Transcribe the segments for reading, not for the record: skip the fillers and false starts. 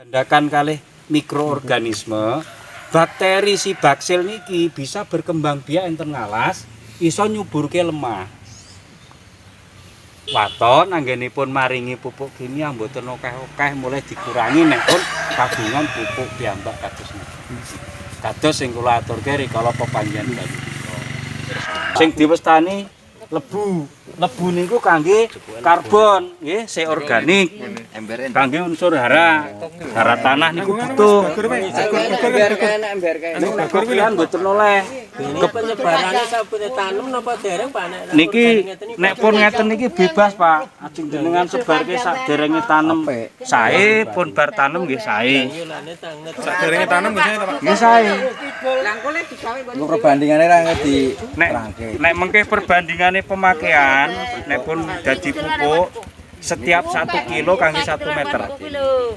Gandakan kalih mikroorganisme, bakteri si baksil niki bisa berkembang biak enten ngalas, iso nyuburke lemah. Waton anggenipun maringi pupuk kimia mboten akeh-akeh mulai dikurangi nek pun kagungan pupuk piyambak kados niki. Kados sing kula aturke rikala pepanjenengan kali. Sing diwestani lebu. Lebu niku kangge karbon, nggih, sing organik. Kangge unsur hara. Hara tanah niku butuh. Kopian mboten oleh. Penyebarannya sabune tanem napa dereng Pak nek? Niki nek pun ngeten niki bebas Pak. Ajeng jenengan sebarke saderenge tanem. Sae pun bar tanem nggih sae. Saderenge tanem nggih Pak. Nggih sae. Untuk perbandingannya ra ngerti. Nek mengke perbandingane pemakaian nek pun dadi pupuk setiap 1 kilo kangge 1 meter. 1 kilo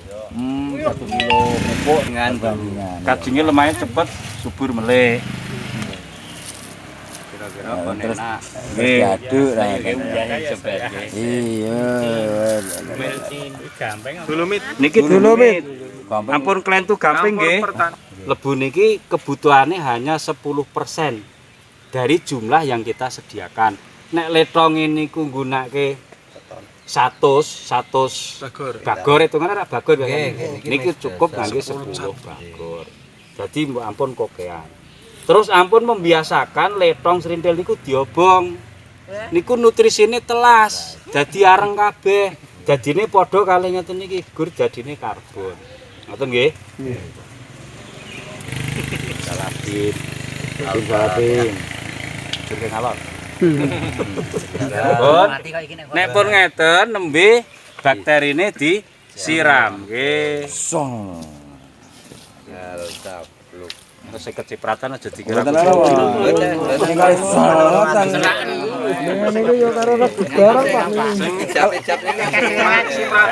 pupuk dengan bandingan. Kajenge lemahnya cepet subur meleh. Terus diaduk lah. Iya. Dolomit. Niki dolomit. Gampang. Ampun klentu gamping nggih. Lebu niki kebutuhannya hanya 10% dari jumlah yang kita sediakan. Nek letong ini ku nggunake 100 bagor hitungannya ra bagor ya. Niki cukup ngangge 10 bagor. Jadi mbok ampun kokean. Terus ampun membiasakan letong serintil niku diobong. Niku nutrisine telas, dadi areng kabeh. Dadine padha kalih ngeten niki gur dadine karbon. Ngoten nggih? Nggih. Salatin. Salatin. Jurke ngalor. Pun nek pun ngeten nembe bakterine disiram nggih. Song. Terus kecipratan aja dikira. Tinggal sorotan. Niku yo karo barang Pak.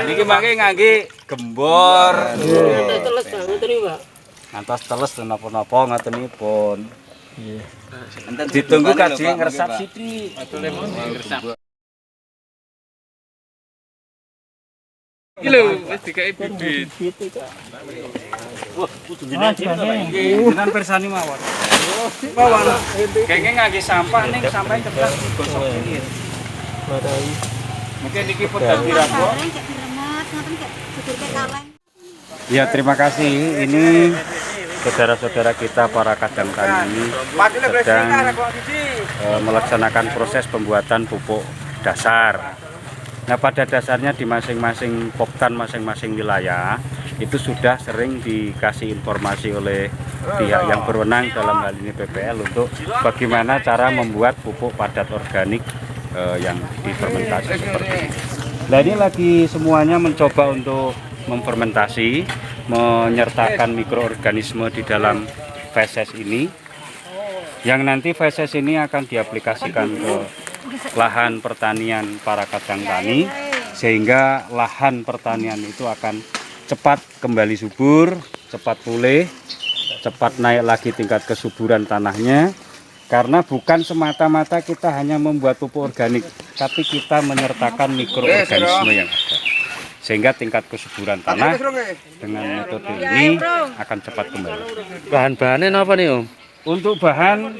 Niki mangke ngangge gembor. Teles banget iki, Pak. Ngantos teles napa-napa ngatenipun. Nggih. Ditunggu kaji ngresap sithik. Iki lho wis dikai bibit. Wah, kudu jenengan persani mawon. Mawon. Kengke ngangge sampah ning sampah cepat digosok dikit. Mungkin iki pun dadi rapo. Ya, terima kasih. Ini saudara-saudara kita para kadang tani sedang melaksanakan proses pembuatan pupuk dasar. Nah, pada dasarnya di masing-masing poktan masing-masing wilayah itu sudah sering dikasih informasi oleh pihak yang berwenang dalam hal ini PPL untuk bagaimana cara membuat pupuk padat organik yang difermentasi seperti ini. Nah, ini lagi semuanya mencoba untuk memfermentasi, menyertakan mikroorganisme di dalam feses ini, yang nanti feses ini akan diaplikasikan ke lahan pertanian para kadang tani, sehingga lahan pertanian itu akan cepat kembali subur, cepat pulih, cepat naik lagi tingkat kesuburan tanahnya. Karena bukan semata-mata kita hanya membuat pupuk organik, tapi kita menyertakan mikroorganisme yang ada, sehingga tingkat kesuburan tanah dengan metode ini akan cepat kembali. Bahan-bahannya apa nih Om? Untuk bahan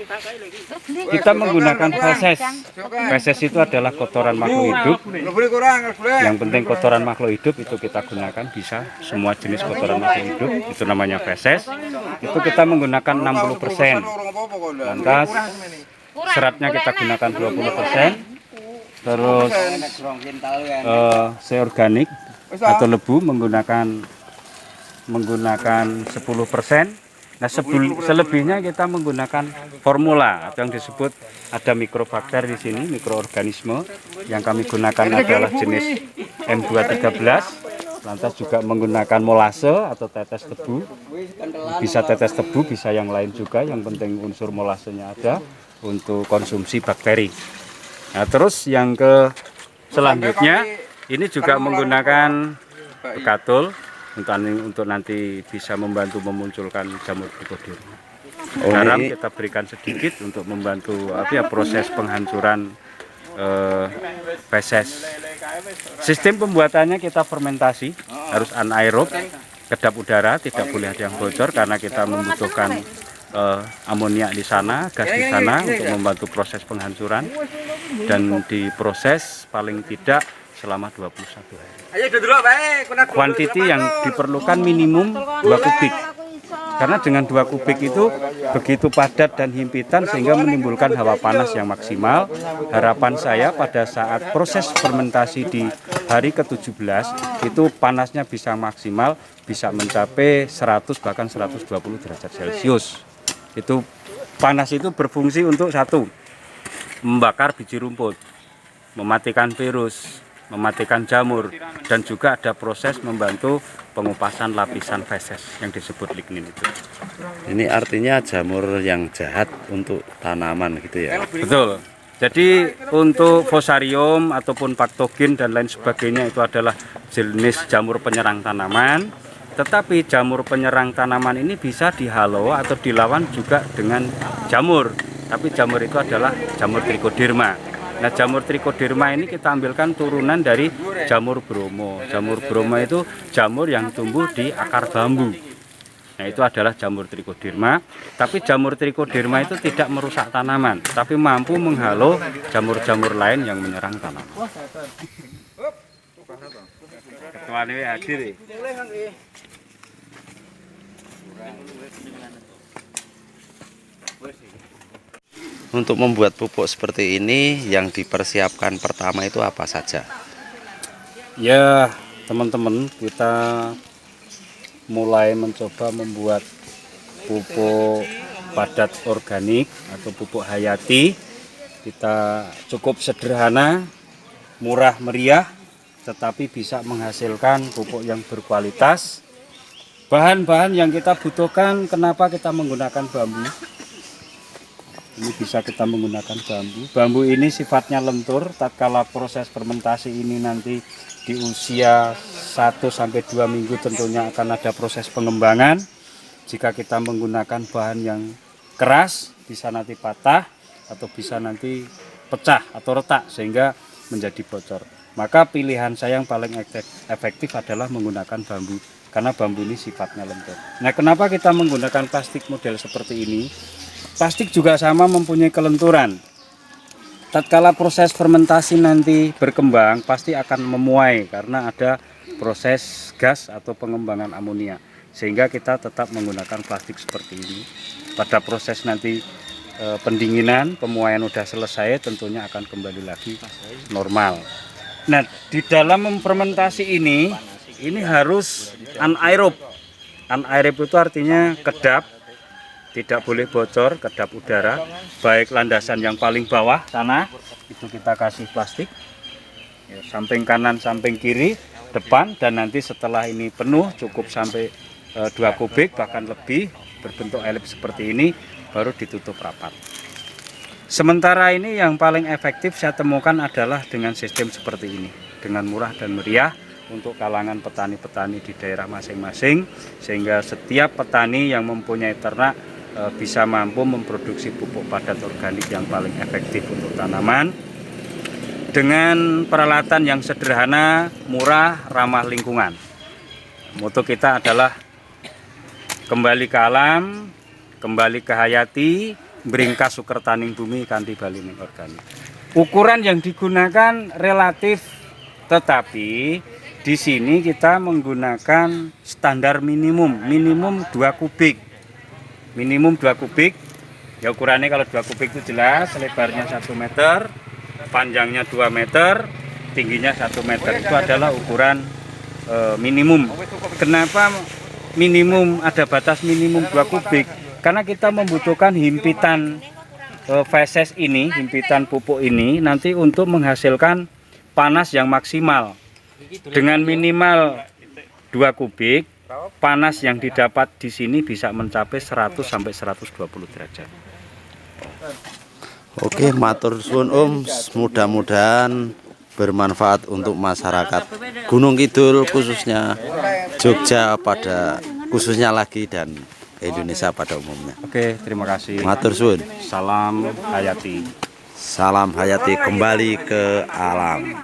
kita menggunakan feses. Feses itu adalah kotoran makhluk hidup. Yang penting kotoran makhluk hidup itu kita gunakan, bisa semua jenis kotoran makhluk hidup, itu namanya feses. Itu kita menggunakan 60%. Lantas seratnya kita gunakan 20%. Terus seorganik atau lebu menggunakan 10%. Nah, selebihnya kita menggunakan formula atau yang disebut ada mikrobakter di sini, mikroorganisme yang kami gunakan adalah jenis M213. Lantas juga menggunakan molase atau tetes tebu. Bisa tetes tebu, bisa yang lain juga, yang penting unsur molasenya ada untuk konsumsi bakteri. Nah, terus yang selanjutnya ini juga menggunakan bekatul untuk nanti bisa membantu memunculkan jamur krokodil. Garam kita berikan sedikit untuk membantu proses penghancuran feses. Sistem pembuatannya kita fermentasi, harus anaerob. kedap udara, tidak boleh ada yang bocor karena kita membutuhkan amoniak di sana, gas di sana untuk membantu proses penghancuran, dan diproses paling tidak selama 21 hari. Kuantiti yang diperlukan minimum 2 kubik. Karena dengan 2 kubik itu begitu padat dan himpitan sehingga menimbulkan hawa panas yang maksimal. Harapan saya pada saat proses fermentasi di hari ke-17 itu panasnya bisa maksimal, bisa mencapai 100 bahkan 120 derajat Celcius. Itu panas itu berfungsi untuk satu, membakar biji rumput, mematikan virus, mematikan jamur, dan juga ada proses membantu pengupasan lapisan feses yang disebut lignin itu. Ini artinya jamur yang jahat untuk tanaman gitu ya. Betul. Jadi untuk fusarium ataupun patogen dan lain sebagainya itu adalah jenis jamur penyerang tanaman. Tetapi jamur penyerang tanaman ini bisa dihalau atau dilawan juga dengan jamur. Tapi jamur itu adalah jamur trichoderma. Nah, jamur trichoderma ini kita ambilkan turunan dari jamur bromo. Jamur bromo itu jamur yang tumbuh di akar bambu. Nah, itu adalah jamur trichoderma. Tapi jamur trichoderma itu tidak merusak tanaman, tapi mampu menghalau jamur-jamur lain yang menyerang tanaman. Ketua ini hadir. Untuk membuat pupuk seperti ini yang dipersiapkan pertama itu apa saja? Ya, teman-teman, kita mulai mencoba membuat pupuk padat organik atau pupuk hayati. Kita cukup sederhana, murah meriah, tetapi bisa menghasilkan pupuk yang berkualitas. Bahan-bahan yang kita butuhkan, kenapa kita menggunakan bambu? Ini bisa kita menggunakan bambu. Bambu ini sifatnya lentur. Tatkala proses fermentasi ini nanti di usia 1-2 minggu tentunya akan ada proses pengembangan. Jika kita menggunakan bahan yang keras, bisa nanti patah atau bisa nanti pecah atau retak sehingga menjadi bocor. Maka pilihan saya yang paling efektif adalah menggunakan bambu, karena bambu ini sifatnya lentur. Nah, kenapa kita menggunakan plastik model seperti ini? Plastik juga sama mempunyai kelenturan. Tatkala proses fermentasi nanti berkembang pasti akan memuai karena ada proses gas atau pengembangan amonia. Sehingga kita tetap menggunakan plastik seperti ini. Pada proses nanti pendinginan, pemuaian sudah selesai, tentunya akan kembali lagi normal. Nah, di dalam memfermentasi ini harus anaerob. Anaerob itu artinya kedap. Tidak boleh bocor, kedap udara, baik landasan yang paling bawah sana, itu kita kasih plastik, ya, samping kanan, samping kiri, depan, dan nanti setelah ini penuh, cukup sampai 2 kubik, bahkan lebih, berbentuk elips seperti ini, baru ditutup rapat. Sementara ini yang paling efektif saya temukan adalah dengan sistem seperti ini, dengan murah dan meriah, untuk kalangan petani-petani di daerah masing-masing, sehingga setiap petani yang mempunyai ternak bisa mampu memproduksi pupuk padat organik yang paling efektif untuk tanaman dengan peralatan yang sederhana, murah, ramah lingkungan. Moto kita adalah kembali ke alam, kembali ke hayati, bringkas sukertaning bumi kanthi balining organik. Ukuran yang digunakan relatif, tetapi di sini kita menggunakan standar minimum 2 kubik. Minimum 2 kubik, ya ukurannya kalau 2 kubik itu jelas, lebarnya 1 meter, panjangnya 2 meter, tingginya 1 meter, itu adalah ukuran minimum. Kenapa minimum, ada batas minimum 2 kubik? Karena kita membutuhkan himpitan feses ini, himpitan pupuk ini, nanti untuk menghasilkan panas yang maksimal. Dengan minimal 2 kubik, panas yang didapat di sini bisa mencapai 100 sampai 120 derajat. Oke, matur suwun Om, mudah-mudahan bermanfaat untuk masyarakat Gunung Kidul, khususnya Jogja pada khususnya lagi, dan Indonesia pada umumnya. Oke, terima kasih. Matur suwun. Salam hayati. Salam hayati, kembali ke alam.